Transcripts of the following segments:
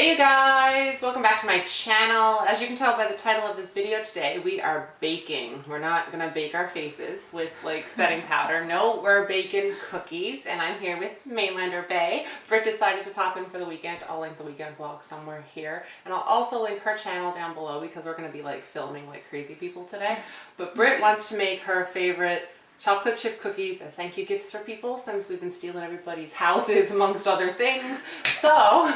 Hey you guys, welcome back to my channel. As you can tell by the title of this video today, we are baking. We're not gonna bake our faces with like setting powder. No, we're baking cookies, and I'm here with Mainlander Bay. Britt decided to pop in for the weekend. I'll link the weekend vlog somewhere here, and I'll also link her channel down below because we're gonna be like filming like crazy people today. But Britt wants to make her favorite chocolate chip cookies as thank you gifts for people since we've been stealing everybody's houses amongst other things. So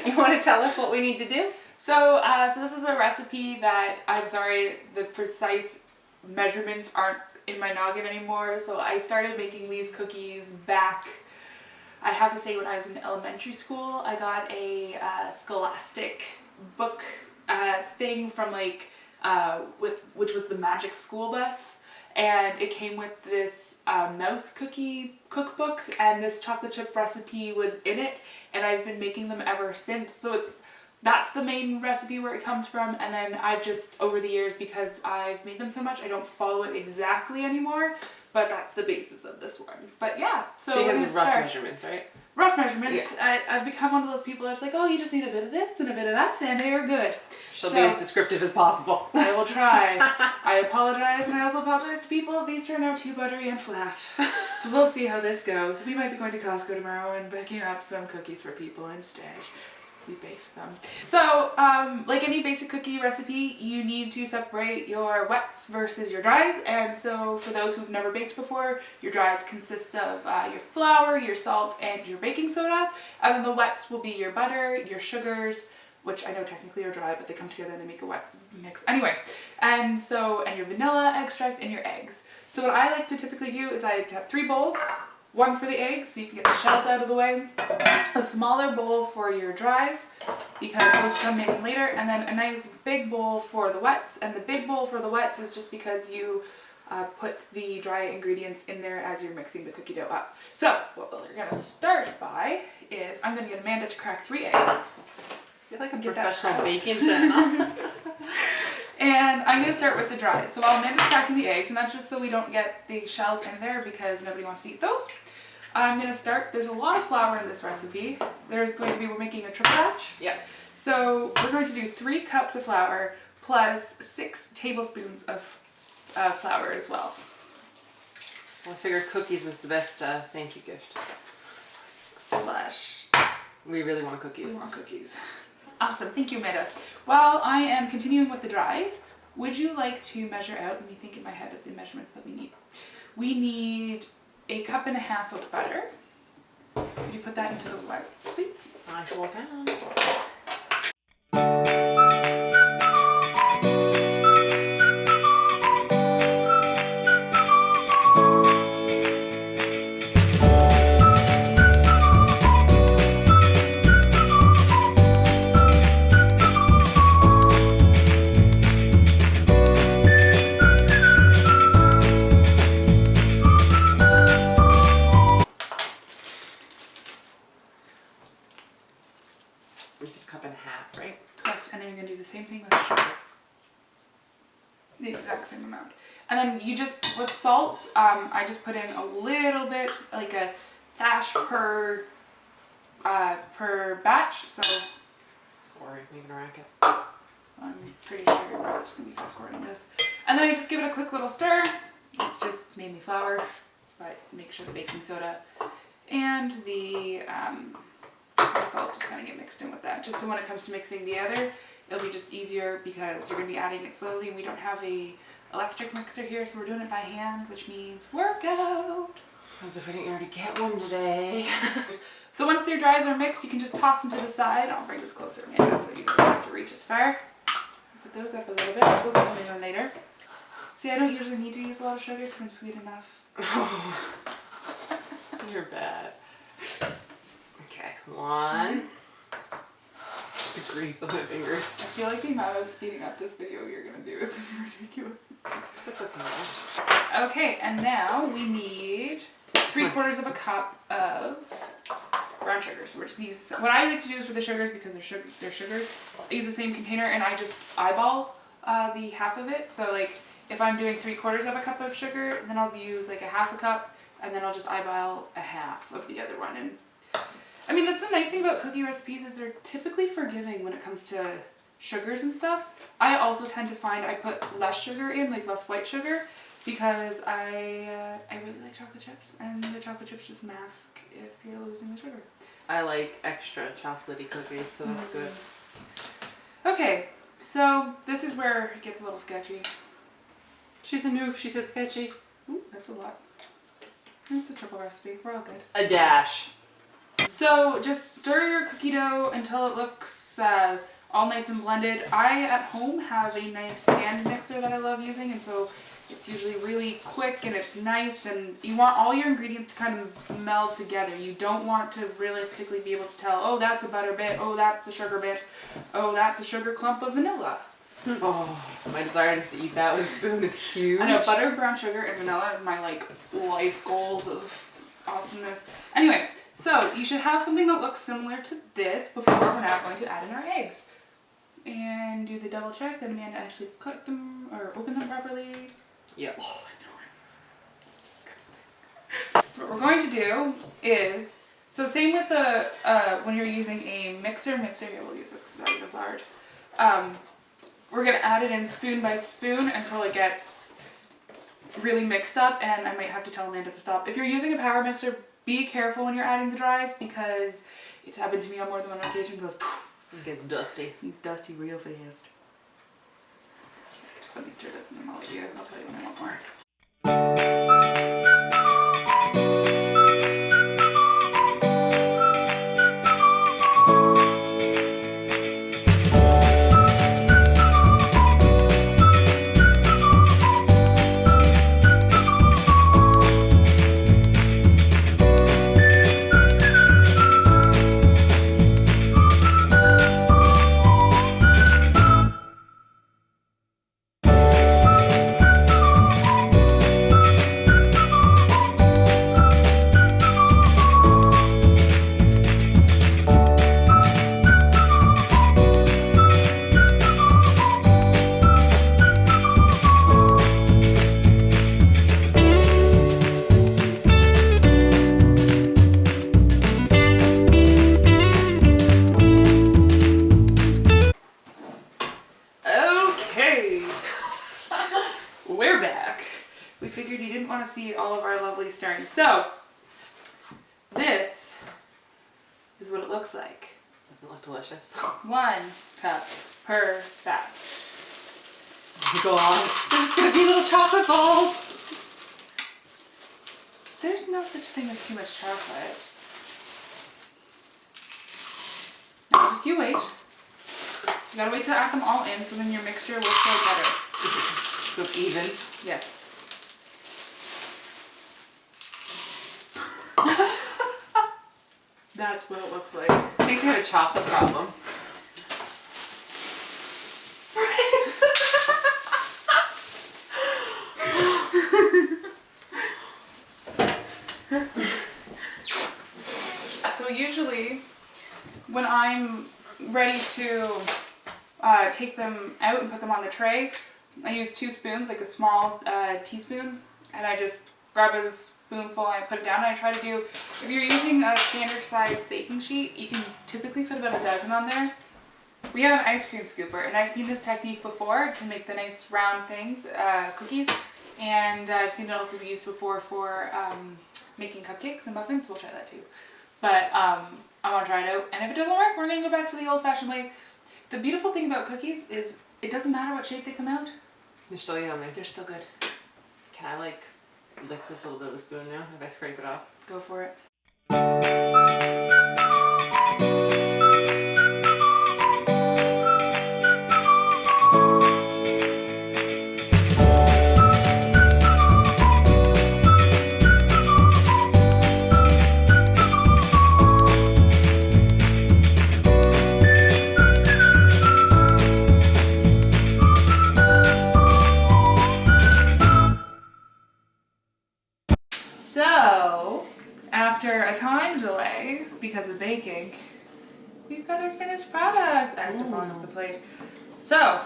you want to tell us what we need to do? So this is a recipe that, I'm sorry, the precise measurements aren't in my noggin anymore. So I started making these cookies back, I have to say, when I was in elementary school. I got a Scholastic book thing from like, which was the Magic School Bus. And it came with this mouse cookie cookbook, and this chocolate chip recipe was in it, and I've been making them ever since. So that's the main recipe where it comes from, and then I've just, over the years, because I've made them so much, I don't follow it exactly anymore, but that's the basis of this one. But yeah, so she has rough measurements, right? Rough measurements. Yeah. I've become one of those people that's like, oh, you just need a bit of this and a bit of that, and you're good. She'll be as descriptive as possible. I will try. I apologize, and I also apologize to people if these turn out too buttery and flat. So we'll see how this goes. We might be going to Costco tomorrow and baking up some cookies for people instead. We baked them. So, like any basic cookie recipe, you need to separate your wets versus your dries. And so for those who've never baked before, your dries consist of your flour, your salt, and your baking soda. And then the wets will be your butter, your sugars, which I know technically are dry, but they come together and they make a wet mix. Anyway, and your vanilla extract and your eggs. So what I like to typically do is I like to have 3 bowls. One for the eggs, so you can get the shells out of the way. A smaller bowl for your dries, because those come in later. And then a nice big bowl for the wets. And the big bowl for the wets is just because you put the dry ingredients in there as you're mixing the cookie dough up. So what we're going to start by is I'm going to get Amanda to crack 3 eggs. You're like a professional baking channel. And I'm going to start with the dries. So while Amanda's cracking the eggs, and that's just so we don't get the shells in there because nobody wants to eat those. I'm going to start, there's a lot of flour in this recipe. There's going to be, we're making a triple batch. Yeah. So we're going to do 3 cups of flour plus 6 tablespoons of flour as well. I figured cookies was the best thank you gift. We really want cookies. We want cookies. Awesome, thank you, Amanda. While I am continuing with the dries, would you like to measure out, let me think in my head of the measurements that we need. We need 1.5 cups of butter. Could you put that into the wets, please? I sure can. Just 1.5 cups, right? Correct, and then you're going to do the same thing with sugar. The exact same amount. And then you just, with salt, I just put in a little bit, like a dash per batch, so. Sorry, making a racket. I'm pretty sure we're just going to be fast forwarding this. And then I just give it a quick little stir. It's just mainly flour, but make sure the baking soda and the salt just kind of get mixed in with that. Just so when it comes to mixing together, it'll be just easier because you're going to be adding it slowly, and we don't have a electric mixer here, so we're doing it by hand, which means workout. As if we didn't already get one today. So once your dries are mixed, you can just toss them to the side. I'll bring this closer, Amanda, so you don't have to reach as far. Put those up a little bit. Those will come in later. See, I don't usually need to use a lot of sugar because I'm sweet enough. You're bad. Okay, 1. The grease on my fingers. I feel like the amount of speeding up this video you're going to do is going to be ridiculous. That's okay. Okay, and now we need 3/4 cup of brown sugar. So we're just going to use, what I like to do is for the sugars, because they're sugars, I use the same container and I just eyeball the half of it. So like if I'm doing 3/4 cup of sugar, then I'll use like 1/2 cup, and then I'll just eyeball 1/2 of the other one. I mean, that's the nice thing about cookie recipes is they're typically forgiving when it comes to sugars and stuff. I also tend to find I put less sugar in, like less white sugar, because I really like chocolate chips, and the chocolate chips just mask if you're losing the sugar. I like extra chocolatey cookies, so that's good. Okay, so this is where it gets a little sketchy. She's a noof, she said sketchy. Ooh, that's a lot. It's a triple recipe, we're all good. A dash. So just stir your cookie dough until it looks all nice and blended. I at home have a nice stand mixer that I love using, and so it's usually really quick and it's nice, and you want all your ingredients to kind of meld together. You don't want to realistically be able to tell, oh, that's a butter bit, oh, that's a sugar bit, oh, that's a sugar clump of vanilla. Oh, my desire is to eat that with a spoon is huge. I know, butter, brown sugar, and vanilla is my like life goals of awesomeness. Anyway, so you should have something that looks similar to this before we're now going to add in our eggs. And do the double check that Amanda actually cooked them or opened them properly. Yep. Oh, I know. It's disgusting. So what we're going to do is, so same with the, when you're using a mixer here, we'll use this because it's already floured. We're going to add it in spoon by spoon until it gets really mixed up, and I might have to tell Amanda to stop. If you're using a power mixer, be careful when you're adding the dries, because it's happened to me on more than one occasion. It goes poof. It gets dusty. Dusty real fast. Just let me stir this and then I'll tell you when I want more. We're back. We figured you didn't want to see all of our lovely stirring. So, this is what it looks like. Doesn't look delicious. 1 cup per batch. Go on. There's gonna be little chocolate balls. There's no such thing as too much chocolate. Now just you wait. You gotta wait till I add them all in, so then your mixture will flow better. So even. Yes. That's what it looks like. I think I have a chocolate problem. So usually when I'm ready to take them out and put them on the tray, I use 2 spoons, like a small teaspoon, and I just grab a spoonful and I put it down, and I try to do, if you're using a standard size baking sheet, you can typically fit about a dozen on there. We have an ice cream scooper, and I've seen this technique before. It can make the nice round things, cookies, and I've seen it also be used before for making cupcakes and muffins. We'll try that too. But I want to try it out, and if it doesn't work, we're going to go back to the old-fashioned way. The beautiful thing about cookies is it doesn't matter what shape they come out. They're still yummy. They're still good. Can I like lick this a little bit with a spoon now if I scrape it off? Go for it. So, after a time delay because of baking, we've got our finished products. I still falling off the plate. So,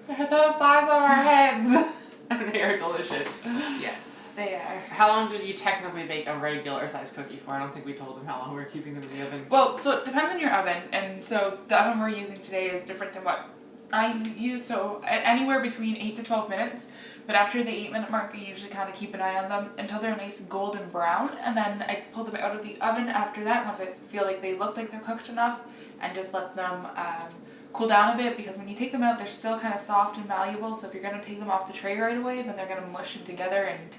They're the size of our heads. And they are delicious. yes, They are. How long did you technically bake a regular size cookie for? I don't think we told them how long we were keeping them in the oven. Well, so it depends on your oven, and so the oven we're using today is different than what I use, so anywhere between 8 to 12 minutes, but after the 8-minute mark, I usually kind of keep an eye on them until they're nice golden brown, and then I pull them out of the oven after that once I feel like they look like they're cooked enough, and just let them cool down a bit, because when you take them out, they're still kind of soft and malleable, so if you're going to take them off the tray right away, then they're going to mush in together, and,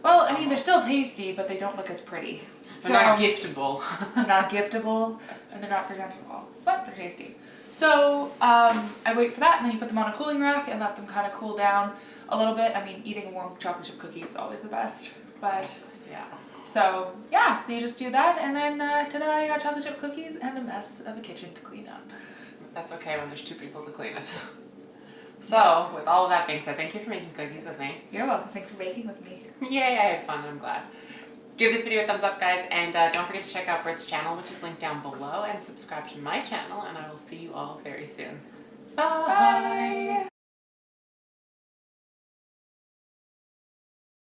well, I mean, they're still tasty, but they don't look as pretty. They're not giftable. They're not giftable, and they're not presentable, but they're tasty. So I wait for that, and then you put them on a cooling rack and let them kind of cool down a little bit. I mean, eating a warm chocolate chip cookie is always the best, but yeah. So yeah, so you just do that, and then ta-da, you got chocolate chip cookies and a mess of a kitchen to clean up. That's okay when there's 2 people to clean it. So, with all of that being said, thank you for making cookies with me. You're welcome. Thanks for baking with me. Yay, I had fun. I'm glad. Give this video a thumbs up, guys, and don't forget to check out Britt's channel, which is linked down below, and subscribe to my channel, and I will see you all very soon. Bye! Bye.